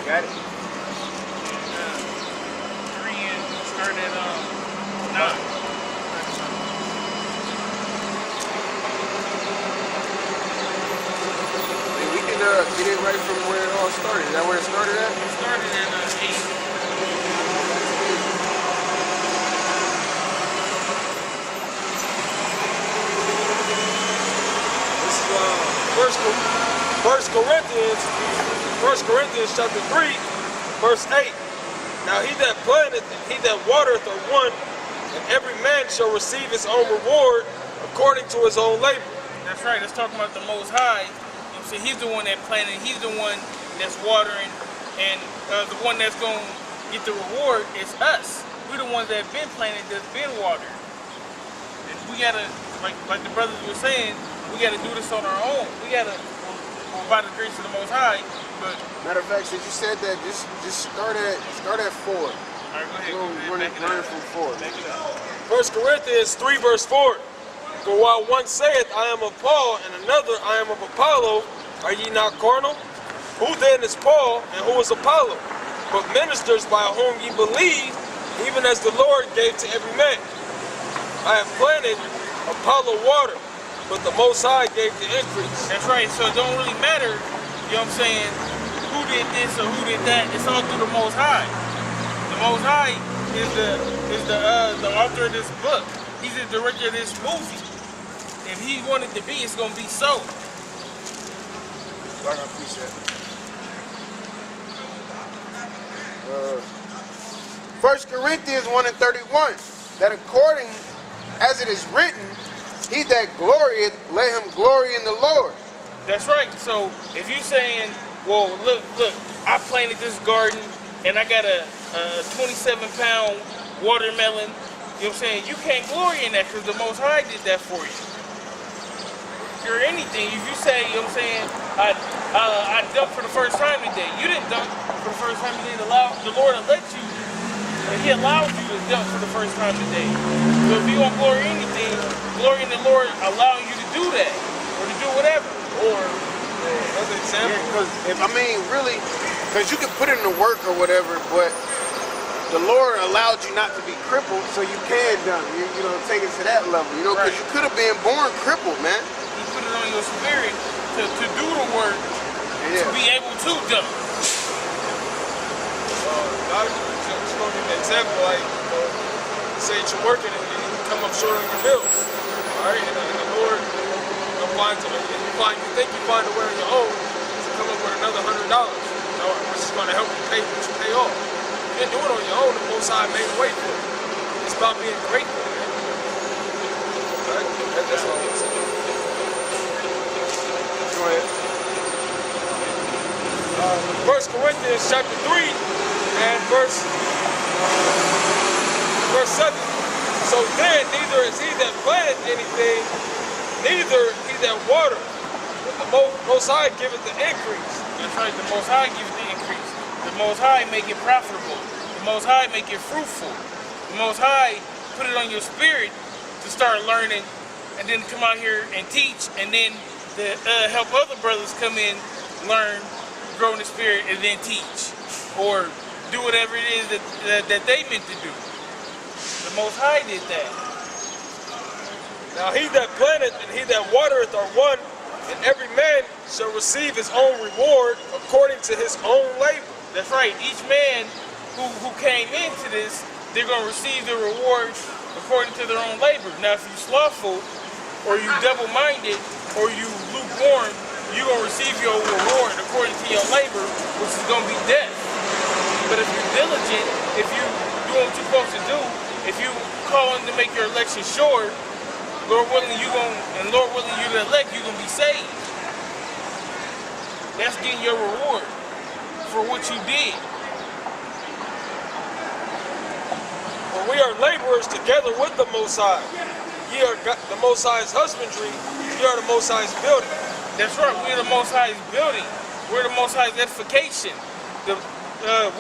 Got it? 3 and start at 9. We can get it right from where it all started. Is that where it started at? It started at 8. This is First Corinthians chapter 3, verse 8. Now he that planteth, he that watereth are one, and every man shall receive his own reward according to his own labor. That's right. Let's talk about the Most High. You know, so he's the one that planted. He's the one that's watering, and the one that's going to get the reward is us. We're the ones that have been planted, that's been watered. And we gotta, like the brothers were saying, we gotta do this on our own. We gotta, by the grace of the Most High. But matter of fact, since you said that, just start at 4. All right, go ahead. Run it from 4. Back it up. 1 Corinthians 3, verse 4. For while one saith, I am of Paul, and another, I am of Apollo, are ye not carnal? Who then is Paul, and who is Apollo? But ministers by whom ye believe, even as the Lord gave to every man. I have planted, Apollo water, but the Most High gave the increase. That's right. So it don't really matter, you know what I'm saying, who did this or who did that. It's all through the Most High. The Most High is the author of this book. He's the director of this movie. If he wanted to be, it's gonna be so. I got appreciate it. 1 Corinthians 1 and 31. That according as it is written, he that glorieth, let him glory in the Lord. That's right. So if you're saying, well, look, I planted this garden and I got a 27-pound watermelon, you know what I'm saying? You can't glory in that because the Most High did that for you. Or anything, if you say, you know what I'm saying, I dumped for the first time today. You didn't dump for the first time today. The Lord will let you, and He allowed you to dump for the first time today. So if you want glory in anything, glory in the Lord allowing you to do that, or to do whatever. Or another example. Because because you can put it in the work or whatever, but the Lord allowed you not to be crippled, so you can dump. You know, take it to that level. You know, because you could have been born crippled, man. He put it on your spirit to do the work, to be able to dump. God just going to give an example, like, say that you're working and you come up short on your bills, all right? And the Lord, you think you find a way on your own to come up with another $100, which is going to help you pay what you pay off. You didn't do it on your own. The Most High made a way for it. It's about being grateful, man. Right? That's all I'm saying. Go ahead. 1 Corinthians chapter 3 and verse 7. So then neither is he that planteth anything, neither he that watereth, but the Most High giveth the increase. That's right, the Most High gives the increase. The Most High make it profitable. The Most High make it fruitful. The Most High put it on your spirit to start learning, and then come out here and teach, and then to help other brothers come in, learn, grow in the spirit, and then teach, or do whatever it is that they meant to do. The Most High did that. Now he that planteth and he that watereth are one, and every man shall receive his own reward according to his own labor. That's right. Each man who came into this, they're going to receive the reward according to their own labor. Now, if you're slothful, or you double-minded, or you lukewarm, you're going to receive your reward according to your labor, which is going to be death. But if you're diligent, if you do what you're supposed to do, if you calling to make your election sure, Lord willing, you to elect, you're going to be saved. That's getting your reward for what you did. For we are laborers together with the Most High. Ye are the Most High's husbandry, ye are the Most High's building. That's right, we're the Most High's building. We're the Most High's edification.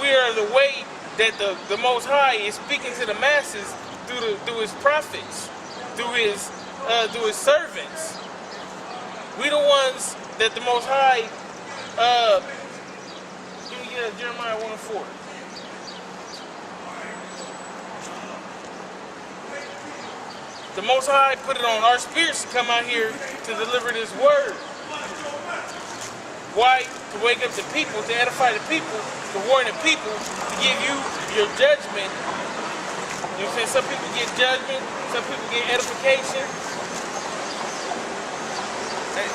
We are the way that the Most High is speaking to the masses through his prophets, through his servants. We the ones that the Most High, Jeremiah 1:4. The Most High put it on our spirits to come out here to deliver this word. Why? To wake up the people, to edify the people, to warn the people, to give you your judgment. You know what I'm saying? Some people get judgment, some people get edification. And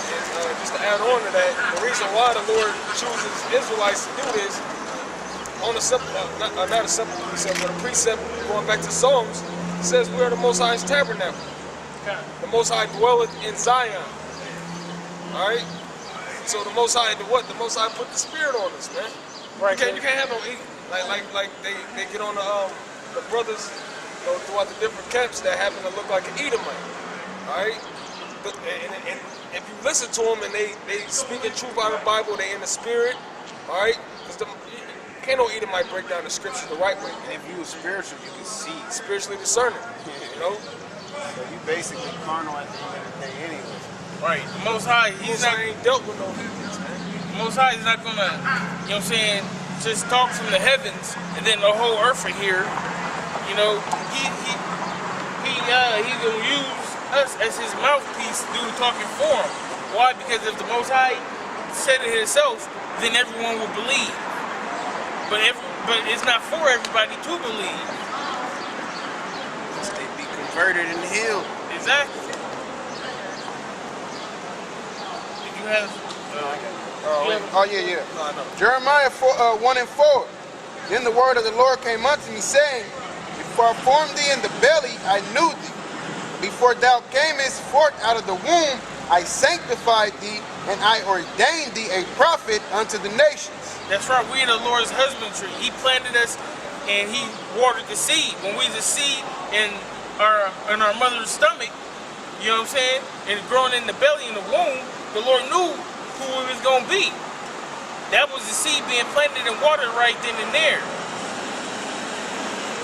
just to add on to that, the reason why the Lord chooses Israelites to do this, on a not a simple precept, but a precept going back to Psalms, it says we are the Most High's tabernacle. Okay. The Most High dwelleth in Zion. All right. So the Most High, the Most High put the Spirit on us, man. Right. You can't have no like they get on the brothers, you know, throughout the different camps that happen to look like an Edomite. All right. And if you listen to them and they speak in truth out of the Bible, they in the Spirit. All right. Because can't no Edomite break down the scriptures the right way. And if you were spiritual, you can see. Spiritually discerning, you know. So you basically carnal at the end of the day anyway. Right. The Most High, he's not ain't dealt with no heathens, man. the Most High is not gonna, you know what I'm saying, just talk from the heavens and then the whole earth are here. You know, he's gonna use us as his mouthpiece to do the talking for him. Why? Because if the Most High said it himself, then everyone will believe. But it's not for everybody to believe. They be converted and healed. Exactly. Did you have? Yeah. No. Jeremiah 1:4. Then the word of the Lord came unto me, saying, Before I formed thee in the belly, I knew thee. Before thou camest forth out of the womb, I sanctified thee, and I ordained thee a prophet unto the nations. That's right. We are the Lord's husbandry. He planted us, and He watered the seed. When we the seed in our mother's stomach, you know what I'm saying, and growing in the belly, in the womb, the Lord knew who we was gonna be. That was the seed being planted and watered right then and there.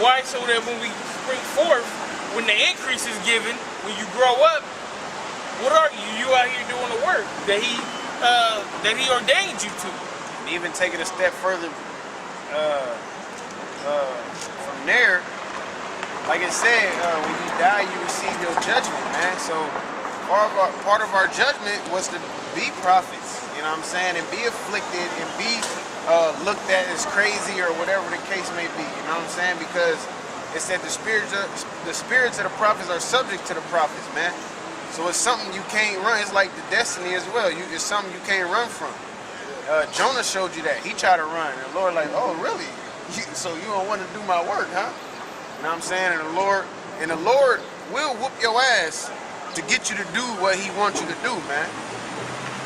Why? So that when we spring forth, when the increase is given, when you grow up, what are you? You out here doing the work that He ordained you to. And even take it a step further from there, like it said, when you die, you receive your judgment, man. So part of our judgment was to be prophets, you know what I'm saying, and be afflicted and be looked at as crazy or whatever the case may be, you know what I'm saying, because it said the spirits of the prophets are subject to the prophets, man. So it's something you can't run. It's like the destiny as well. It's something you can't run from. Jonah showed you that. He tried to run. And the Lord like, oh, really? So you don't want to do my work, huh? You know what I'm saying? And the Lord will whoop your ass to get you to do what He wants you to do, man.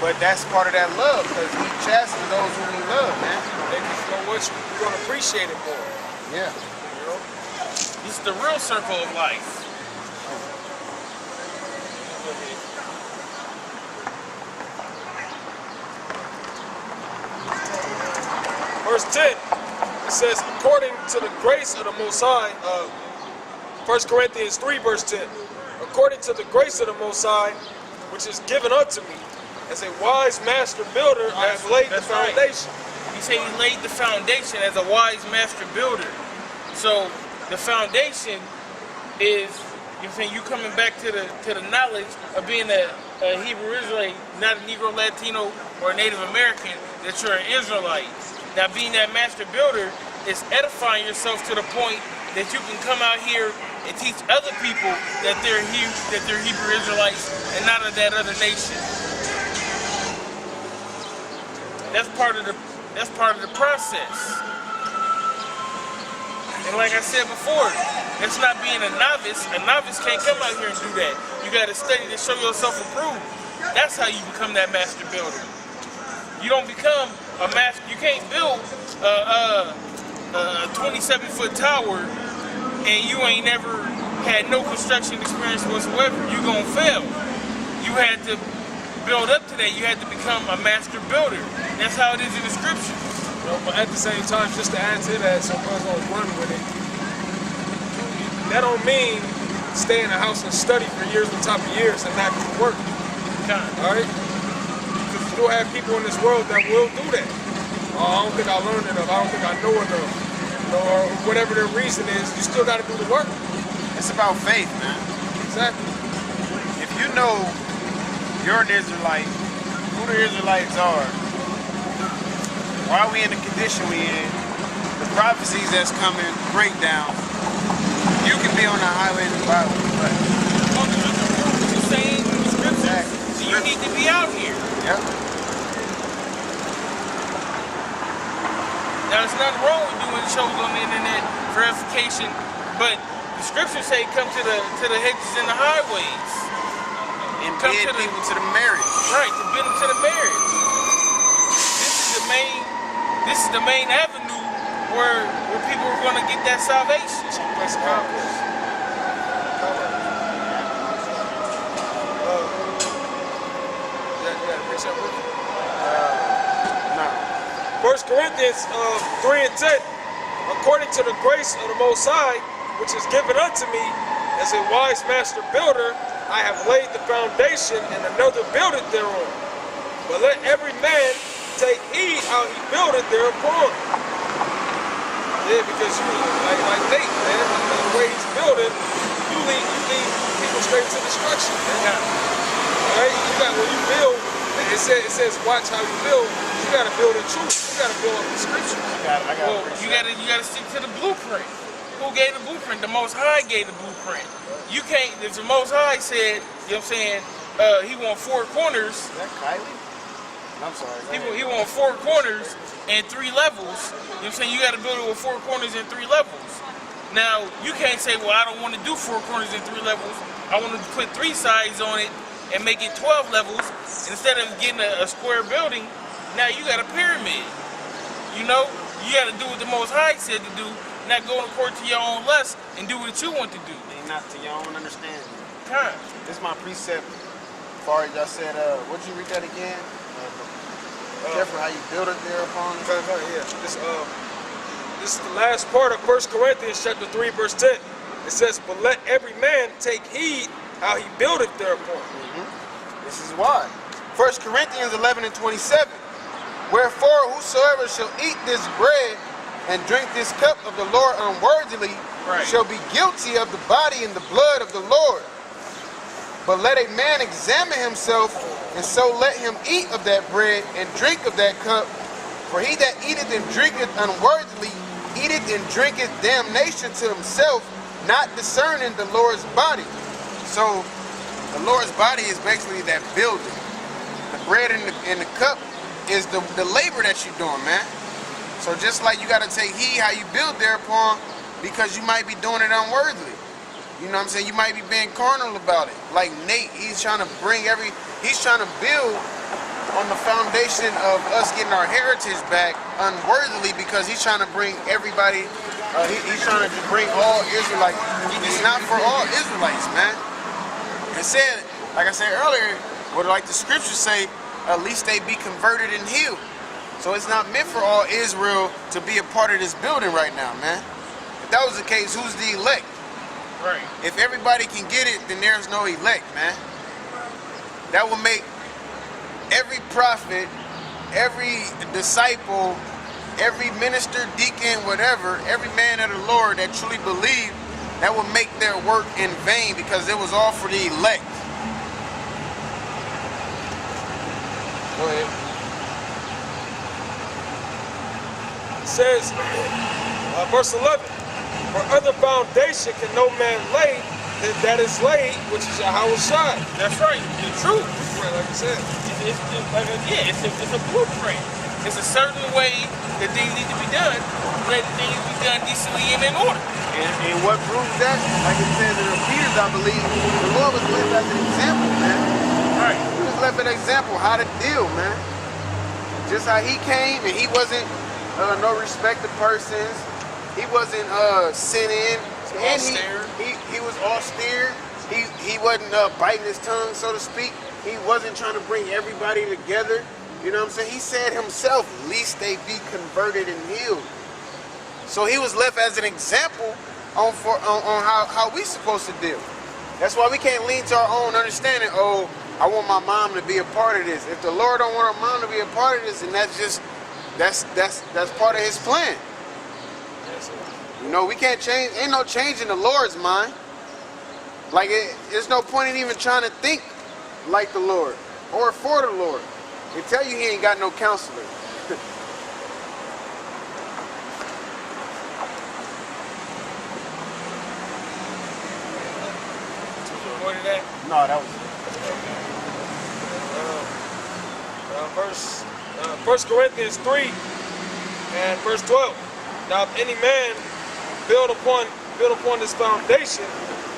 But that's part of that love, because He chastens those whom He loves, man. And you know what? You're going to appreciate it more. Yeah. You know? It's the real circle of life. Verse 10, it says, according to the grace of the Most High, 1 Corinthians 3, verse 10, according to the grace of the Most High, which is given unto me, as a wise master builder, I have laid the foundation. Right. He said He laid the foundation as a wise master builder. So the foundation is, you saying, you coming back to the knowledge of being a Hebrew Israelite, not a Negro, Latino, or a Native American, that you're an Israelite. Now, being that master builder is edifying yourself to the point that you can come out here and teach other people that they're Hebrew Israelites and not of that other nation. That's part of the process. And like I said before, that's not being a novice. A novice can't come out here and do that. You got to study to show yourself approved. That's how you become that master builder. You don't become a master. You can't build a 27-foot tower and you ain't never had no construction experience whatsoever. You're gonna fail. You had to build up to that. You had to become a master builder. That's how it is in the scriptures. You know, but at the same time, just to add to that, so brothers don't run with it. That don't mean stay in the house and study for years on top of years and not do the work. All right? Because you do have people in this world that will do that. I don't think I learned enough. I don't think I know enough. You know, or whatever the reason is, you still got to do the work. It's about faith, man. Exactly. If you know you're an Israelite, who the Israelites are, why we in the condition we in, the prophecies that's coming, breakdown, you can be on the highway in the Bible. But What you're saying in the scriptures, so you need to be out here. yep. Now, there's nothing wrong with doing shows on the internet for edification, but the scriptures say come to the hedges and the highways. And Come bid to the- people to the marriage. Right, to bid them to the marriage. This is the main avenue where people are gonna get that salvation. Place of concourse. No. 1 Corinthians 3 and 10. According to the grace of the Most High, which is given unto me, as a wise master builder, I have laid the foundation, and another buildeth thereon. But let every man take heed how he buildeth thereupon. Yeah, because you, like Nate, man, the way he's building, you lead people straight to destruction. Man. Right? You got, when you build, it says watch how you build. You got to build in truth. You got to build up the scriptures. Well, you gotta stick to the blueprint. Who gave the blueprint? The Most High gave the blueprint. You can't. If the Most High said, you know what I'm saying, he want 4 corners. Is that Kylie? I'm sorry. He want 4 corners and 3 levels. You know what I'm saying? You got to build it with 4 corners and 3 levels. Now, you can't say, well, I don't want to do 4 corners and 3 levels. I want to put 3 sides on it and make it 12 levels. Instead of getting a square building, now you got a pyramid. You know? You got to do what the Most High said to do, not go according to your own lust and do what you want to do. And not to your own understanding. Huh. This is my precept. As far as y'all said, what'd you read that again? Careful how you build it thereupon. Yeah. This is the last part of 1 Corinthians chapter 3, verse 10. It says, but let every man take heed how he buildeth thereupon. This is why. 1 Corinthians 11 and 27. Wherefore, whosoever shall eat this bread and drink this cup of the Lord unworthily shall be guilty of the body and the blood of the Lord. But let a man examine himself, and so let him eat of that bread and drink of that cup. For he that eateth and drinketh unworthily eateth and drinketh damnation to himself, not discerning the Lord's body. So the Lord's body is basically that building. The bread and the cup is the labor that you're doing, man. So just like you got to take heed how you build thereupon, because you might be doing it unworthily. You know what I'm saying? You might be being carnal about it. Like Nate, he's trying to build on the foundation of us getting our heritage back unworthily, because he's trying to bring everybody, he's trying to bring all Israelites. It's not for all Israelites, man. It said, like I said earlier, what like the scriptures say, at least they be converted and healed. So it's not meant for all Israel to be a part of this building right now, man. If that was the case, who's the elect? Right. If everybody can get it, then there's no elect, man. That will make every prophet, every disciple, every minister, deacon, whatever, every man of the Lord that truly believed, that will make their work in vain, because it was all for the elect. Go ahead. It says, verse 11, for other foundation can no man lay than that is laid, which is Yahweh Shai. That's right. The truth. Right, like I said. It's a blueprint. It's a certain way that things need to be done. Let things be done decently and in order. And what proves that? Like it says in Peter's, I believe, the Lord was left as an example, man. Right. He was left an example how to deal, man. Just how he came, and he wasn't no respect to persons. He wasn't sinning. And he was austere. He wasn't biting his tongue, so to speak. He wasn't trying to bring everybody together. You know what I'm saying? He said himself, least they be converted and healed. So he was left as an example on how we supposed to deal. That's why we can't lean to our own understanding. Oh, I want my mom to be a part of this. If the Lord don't want our mom to be a part of this, then that's just That's part of his plan. Yes, sir. You know, we can't change. Ain't no change in the Lord's mind. Like there's no point in even trying to think like the Lord or for the Lord. They tell you he ain't got no counselor. What is that? No, that was. Verse 1 Corinthians 3 and verse 12. Now, if any man build upon this foundation,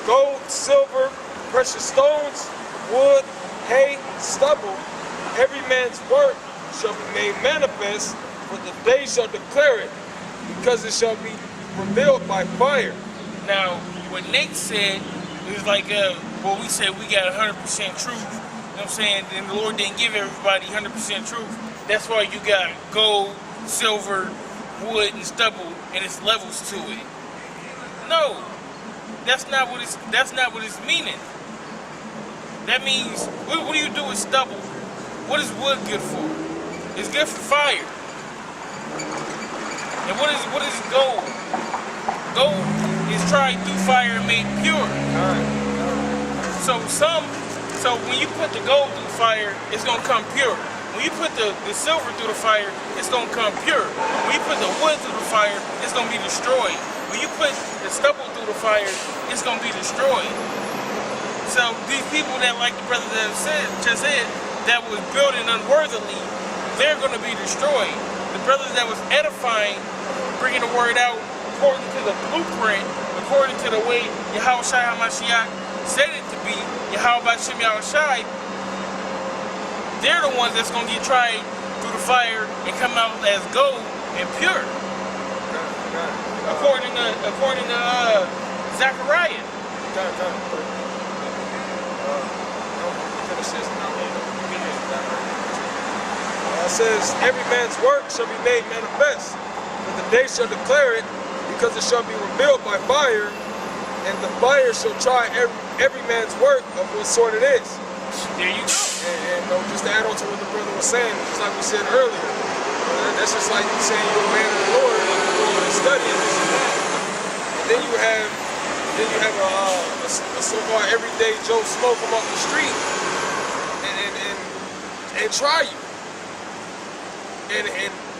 gold, silver, precious stones, wood, hay, stubble, every man's work shall be made manifest, for the day shall declare it, because it shall be revealed by fire. Now, what Nate said, it was like, well, we said we got 100% truth. You know what I'm saying? And the Lord didn't give everybody 100% truth. That's why you got gold, silver, wood, and stubble, and it's levels to it. No, that's not what it's meaning. That means, what do you do with stubble? What is wood good for? It's good for fire. And what is gold? Gold is tried through fire and made pure. So when you put the gold through the fire, it's gonna come pure. When you put the silver through the fire, it's gonna come pure. When you put the wood through the fire, it's gonna be destroyed. When you put the stubble through the fire, it's gonna be destroyed. So these people that, like the brother that just said, that was building unworthily, they're gonna be destroyed. The brothers that was edifying, bringing the word out according to the blueprint, according to the way Yahweh Shai HaMashiach said it to be, Yahweh B'Shem Yahushai, they're the ones that's gonna get tried through the fire and come out as gold and pure. According to Zechariah. It says, every man's work shall be made manifest, for the day shall declare it, because it shall be revealed by fire, and the fire shall try every man's work of what sort it is. There you go. And just to add on to what the brother was saying, just like we said earlier, that's just like you saying you're a man of the Lord, and studying this and that. And then you have a so-called everyday Joe Smoke come off the street and try you. And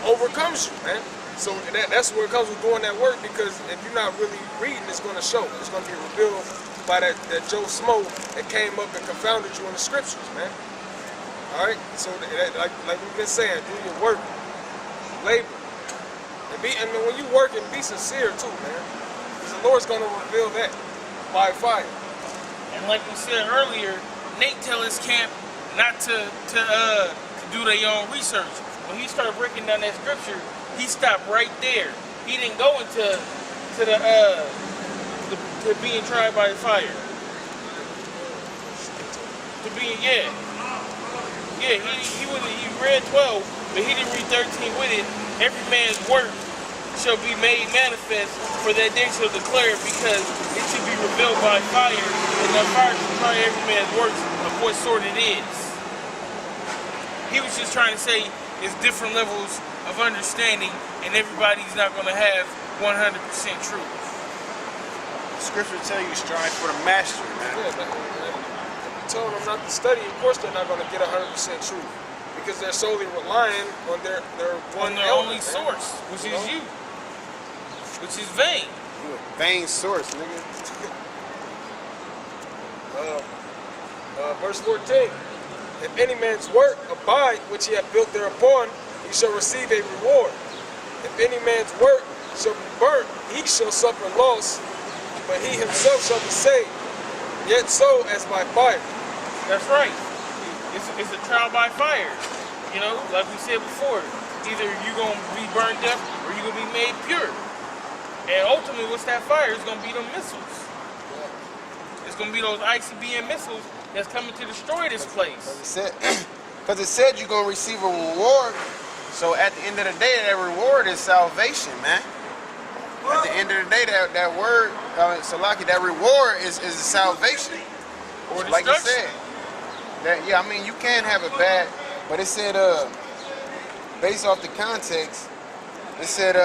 overcomes you, man. So that's where it comes with doing that work, because if you're not really reading, it's going to show. It's going to be revealed by that Joe Smoke that came up and confounded you in the scriptures, man. All right? So like we've been saying, do your work, labor. And when you work, and be sincere too, man. Because the Lord's going to reveal that by fire. And like we said earlier, Nate tell his camp not to do their own research. When he started breaking down that scripture, he stopped right there. He didn't go into to being tried by the fire. To being he read 12, but he didn't read 13 with it. Every man's work shall be made manifest, for that day shall declare, because it should be revealed by fire, and that fire shall try every man's works of what sort it is. He was just trying to say it's different levels of understanding, and everybody's not going to have 100% truth. Scripture tell you strive for the mastery, man. Yeah, if you tell them not to study, of course they're not going to get 100% truth, because they're solely relying on their one their only source, which is you, which is vain. You a vain source, nigga. Verse 14. If any man's work abide which he hath built thereupon, he shall receive a reward. If any man's work shall be burnt, he shall suffer loss, but he himself shall be saved, yet so as by fire. That's right. It's a trial by fire. You know, like we said before, either you're going to be burned up or you're going to be made pure. And ultimately, what's that fire? It's going to be them missiles. It's going to be those ICBM missiles that's coming to destroy this place. Because it said you're going to receive a reward. So at the end of the day, that reward is salvation, man. At the end of the day, that word, Salaki, that reward is salvation. Or like you destruction. said. I mean, you can have it bad, but it said, based off the context, it said,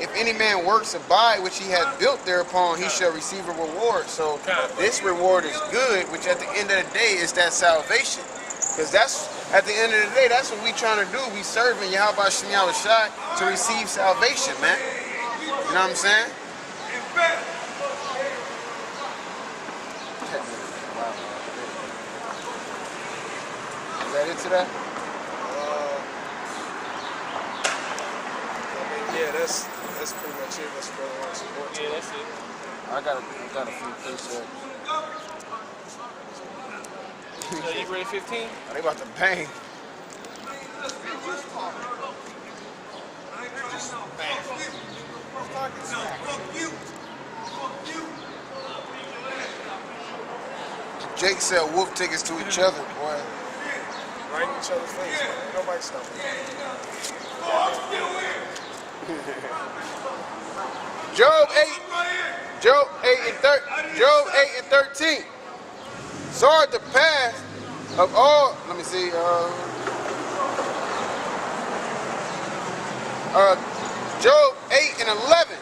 if any man works abide which he hath built thereupon, he shall receive a reward. So this reward is good, which at the end of the day is that salvation. Because that's, at the end of the day, that's what we trying to do. We serving Yahweh Shem Yahushai to receive salvation, man. You know what I'm saying? Is that it today? Yeah, that's pretty much it. That's what I want to support. Yeah, that's it. I got a few precepts. You ready 15? They about to bang. Jake sell wolf tickets to each other, boy. Right in each other's face, man. Ain't nobody stopping. Job 8 and 13. So are the path of all, let me see, Job 8 and 11.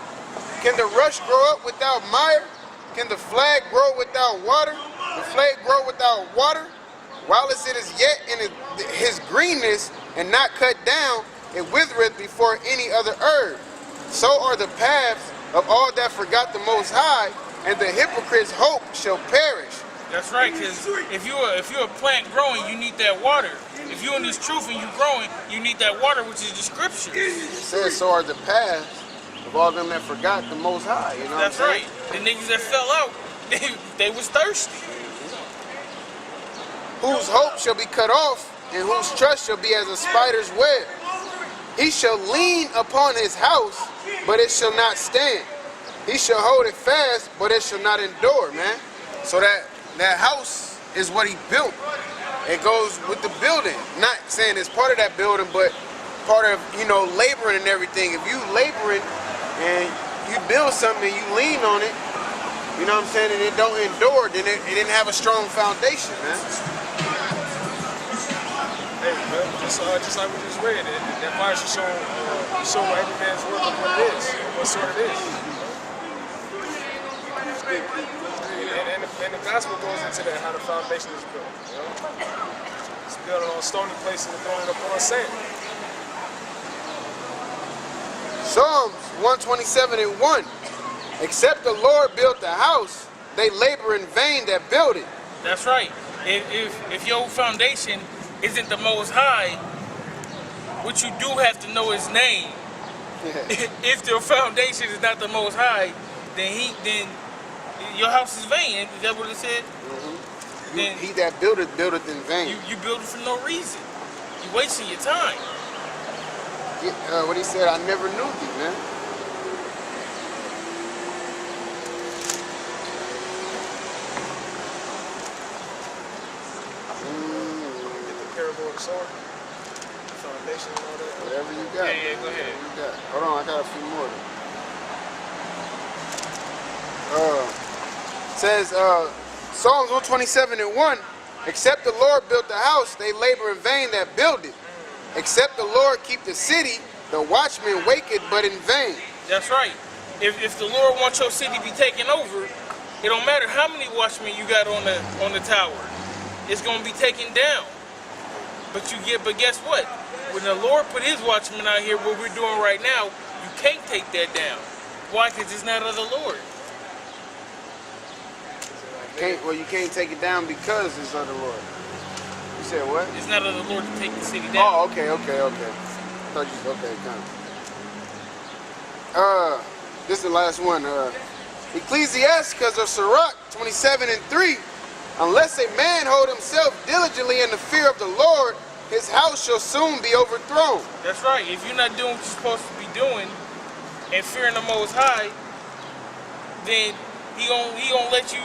Can the rush grow up without mire? Can the flag grow without water? The flag grow without water? Whilst it is yet in his greenness and not cut down, it withereth before any other herb. So are the paths of all that forgot the Most High, and the hypocrite's hope shall perish. That's right, because if you're a plant growing, you need that water. If you're in this truth and you're growing, you need that water, which is the scriptures. It says, so are the paths of all them that forgot the Most High. You know That's what I'm right. The niggas that fell out, they was thirsty. Whose hope shall be cut off, and whose trust shall be as a spider's web. He shall lean upon his house, but it shall not stand. He shall hold it fast, but it shall not endure, man. So that house is what he built. It goes with the building. Not saying it's part of that building, but part of, laboring and everything. If you laboring and you build something and you lean on it, you know what I'm saying, and it don't endure, then it didn't have a strong foundation, man. Hey, man, just like we just read, that fire should show every man's work of what it is, what sort it is. And the gospel goes into that, how the foundation is built. You know? It's built on stony places and building up on sand. Psalms 127 and 1. Except the Lord built the house, they labor in vain that build it. That's right. If your foundation isn't the Most High, what you do have to know His name. Yeah. If your foundation is not the Most High, then your house is vain. Is that what it said? Mm-hmm. Then he that buildeth in vain. You build it for no reason. You wasting your time. What he said, I never knew thee, man. Sword, foundation, and all that. Whatever you got. Yeah, go ahead. Whatever you got. Hold on, I got a few more. Says Psalms 127 and 1. Except the Lord built the house, they labor in vain that build it. Except the Lord keep the city, the watchman waketh but in vain. That's right. If the Lord wants your city to be taken over, it don't matter how many watchmen you got on the tower. It's gonna be taken down. But guess what? When the Lord put His watchmen out here, what we're doing right now, you can't take that down. Why? Because it's not of the Lord. You can't take it down because it's of the Lord. You said what? It's not of the Lord to take the city down. Oh, okay. Thought you okay, kind of. This is the last one. Ecclesiasticus of Sirach 27 and 3. Unless a man hold himself diligently in the fear of the Lord, his house shall soon be overthrown. That's right. If you're not doing what you're supposed to be doing and fearing the Most High, then he gonna let you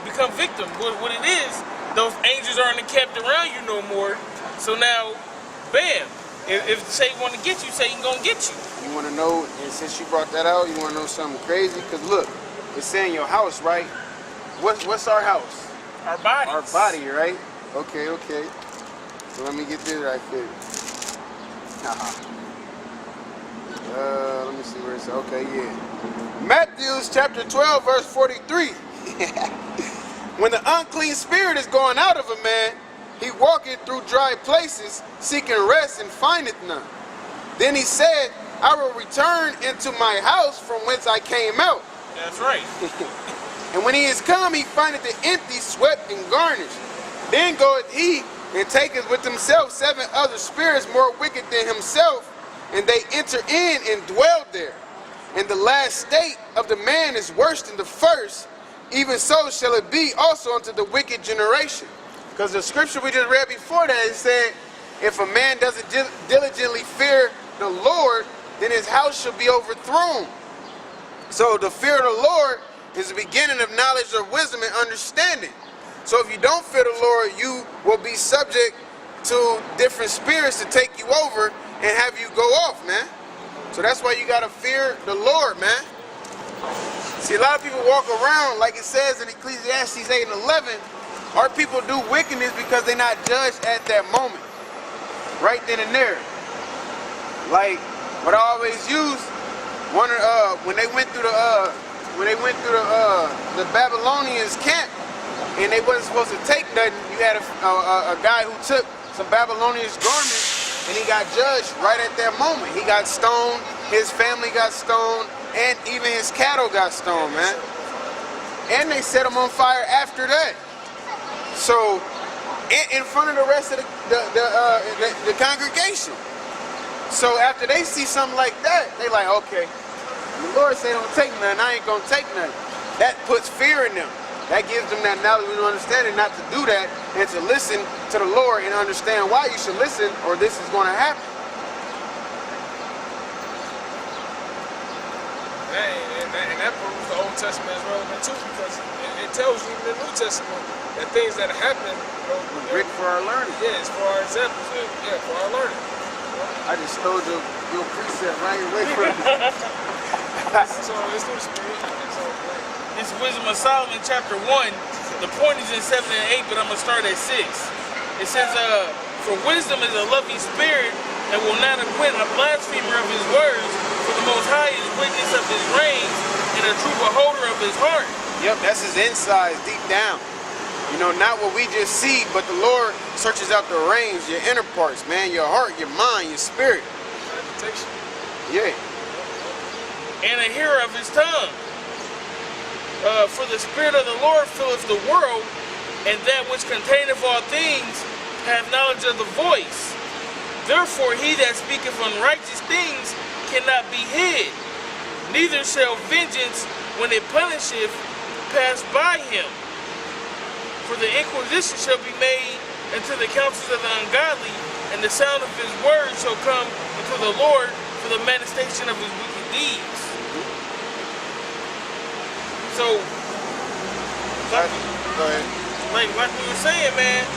become victim. What it is, those angels aren't encamped around you no more. So now, bam. If Satan want to get you, Satan gonna get you. You want to know, and since you brought that out, you want to know something crazy? Because look, it's saying your house, right? What's our house? Our bodies. Our body, right? Okay. So let me get this right here. Let me see where it's at. Okay, yeah. Matthew chapter 12, verse 43. When the unclean spirit is going out of a man, he walketh through dry places, seeking rest, and findeth none. Then he said, I will return into my house from whence I came out. That's right. And when he is come, he findeth it empty, swept, and garnished. Then goeth he, and taketh with himself 7 other spirits more wicked than himself, and they enter in and dwell there. And the last state of the man is worse than the first. Even so shall it be also unto the wicked generation. Because the scripture we just read before that, it said, if a man doesn't diligently fear the Lord, then his house shall be overthrown. So the fear of the Lord is the beginning of knowledge of wisdom and understanding. So if you don't fear the Lord, you will be subject to different spirits to take you over and have you go off, man. So that's why you gotta fear the Lord, man. See, a lot of people walk around, like it says in Ecclesiastes 8 and 11, our people do wickedness because they're not judged at that moment, right then and there. Like what I always use, when they went through the Babylonians camp, and they wasn't supposed to take nothing. You had a guy who took some Babylonian garments, and he got judged right at that moment. He got stoned, his family got stoned, and even his cattle got stoned, man. And they set him on fire after that. So, in front of the rest of the congregation. So after they see something like that, they like, okay, the Lord said don't take nothing, I ain't gonna take nothing. That puts fear in them. That gives them that knowledge and understanding not to do that and to listen to the Lord and understand why you should listen or this is going to happen. And that proves the Old Testament is relevant too, because it tells you in the New Testament that things that are happening, Written for our learning. Yeah, it's for our examples. Yeah, for our learning. I just stole your precept right away from you. So it's through the Spirit. It's Wisdom of Solomon, chapter 1. The point is in 7 and 8, but I'm going to start at 6. It says, for wisdom is a loving spirit and will not acquit a blasphemer of his words, for the Most High is witness of his reins and a true beholder of his heart. Yep, that's his insides, deep down. You know, not what we just see, but the Lord searches out the reins, your inner parts, man, your heart, your mind, your spirit. Yeah. And a hearer of his tongue. For the Spirit of the Lord filleth the world, and that which containeth all things hath knowledge of the voice. Therefore he that speaketh unrighteous things cannot be hid, neither shall vengeance, when it punisheth, pass by him. For the inquisition shall be made unto the counsels of the ungodly, and the sound of his words shall come unto the Lord for the manifestation of his wicked deeds. So, like we were saying, man,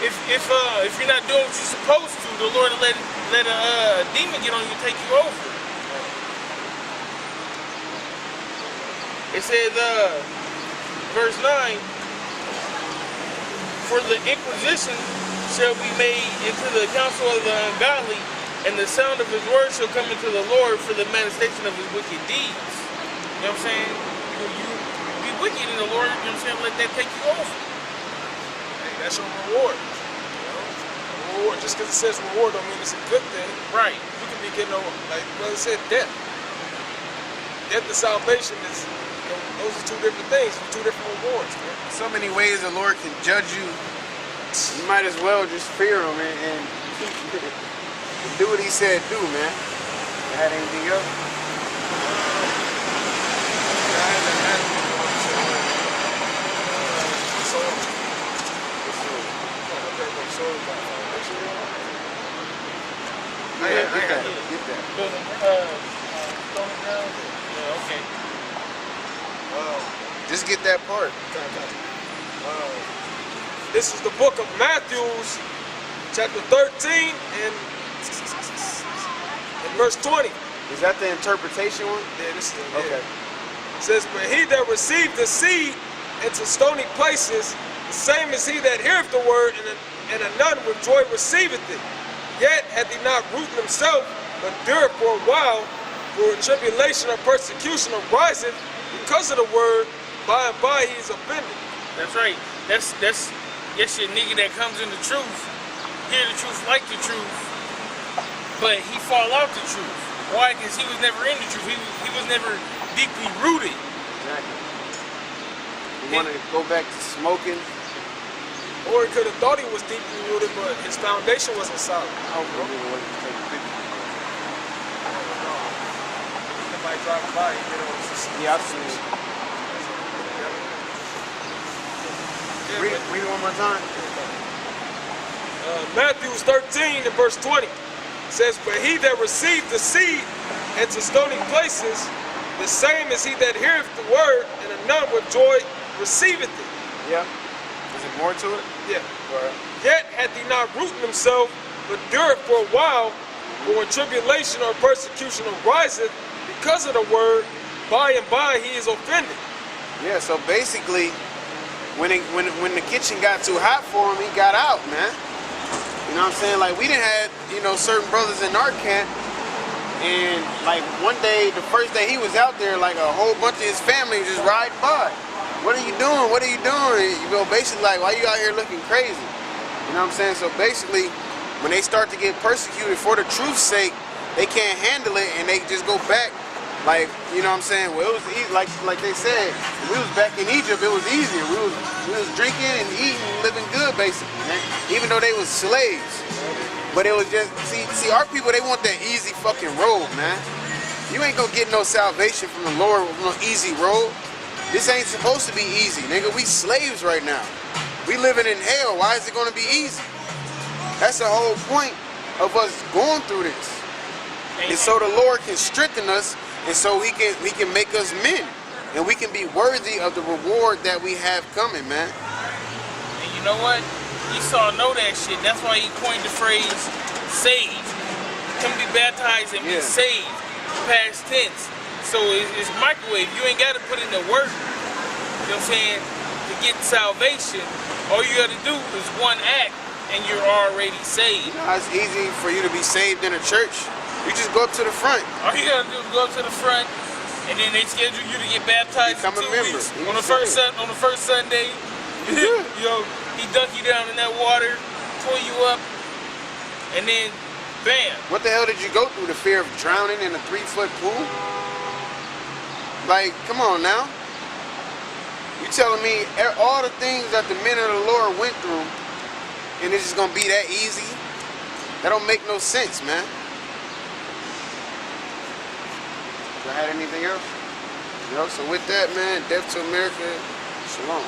if you're not doing what you're supposed to, the Lord will let a demon get on you and take you over. It says, verse 9, for the inquisition shall be made into the counsel of the ungodly, and the sound of his word shall come into the Lord for the manifestation of his wicked deeds. You know what I'm saying? You be wicked in the Lord, you know what I'm saying? Let that take you over. Hey, that's your reward. You know? Reward. Just because it says reward don't mean it's a good thing. Right. You could be getting over, like brother said, death. Death and salvation is, you know, those are two different things, two different rewards, man. So many ways the Lord can judge you. You might as well just fear him and do what he said do, man. You had anything else? Get that. Yeah, okay. Just get that part. This is the book of Matthew, chapter 13 and verse 20. Is that the interpretation one? Yeah, this is Okay. It says, but he that received the seed into stony places the same is he that heareth the word, and anon with joy receiveth it. Yet hath he not rooted himself, but endureth for a while, for tribulation or persecution ariseth because of the word, by and by he is offended. That's right. That's your nigga that comes in the truth, hear the truth, like the truth, but he fall out the truth. Why? Because he was never in the truth. He was never deeply rooted. Exactly. He wanted to go back to smoking. Or he could have thought he was deeply rooted, but his foundation wasn't solid. I hope he didn't wait to take a picture. Somebody driving by, you know, Yeah, I've seen it. Read it one more time. Matthew 13 and verse 20 says, but he that received the seed into stony places, the same as he that heareth the word, and anon with joy receiveth it. Yeah. Is it more to it? Yeah. Right. Yet hath he not rooted himself, but endureth for a while, for when tribulation or persecution ariseth because of the word, by and by he is offended. Yeah, so basically, when the kitchen got too hot for him, he got out, man. You know what I'm saying? Like, we done had, you know, certain brothers in our camp, and like one day, the first day he was out there, like a whole bunch of his family just riding by. What are you doing? What are you doing? You know, basically like, why you out here looking crazy? You know what I'm saying? So basically, when they start to get persecuted for the truth's sake, they can't handle it and they just go back. Like, you know what I'm saying? Well, it was easy, like they said, we was back in Egypt, it was easier. We was drinking and eating, living good basically, man. Even though they was slaves. But it was just, see, our people, they want that easy fucking road, man. You ain't gonna get no salvation from the Lord with no easy road. This ain't supposed to be easy, nigga. We slaves right now. We living in hell. Why is it gonna be easy? That's the whole point of us going through this. It's so the Lord can strengthen us, and so he can make us men, and we can be worthy of the reward that we have coming, man. And you know what? Esau know that shit. That's why he coined the phrase saved. Come be baptized and be saved. Past tense. So it's microwave. You ain't got to put in the work, you know what I'm saying, to get salvation. All you got to do is one act, and you're already saved. You know, it's easy for you to be saved in a church. You just go up to the front. All you gotta do is go up to the front, and then they schedule you to get baptized Become in 2 a member. weeks. On the first Sunday, you know, he dunk you down in that water, pull you up, and then bam. What the hell did you go through? The fear of drowning in a 3-foot pool? Like, come on now. You telling me all the things that the men of the Lord went through, and it's just gonna be that easy? That don't make no sense, man. Do I had anything else? So with that, man, Death to America, shalom.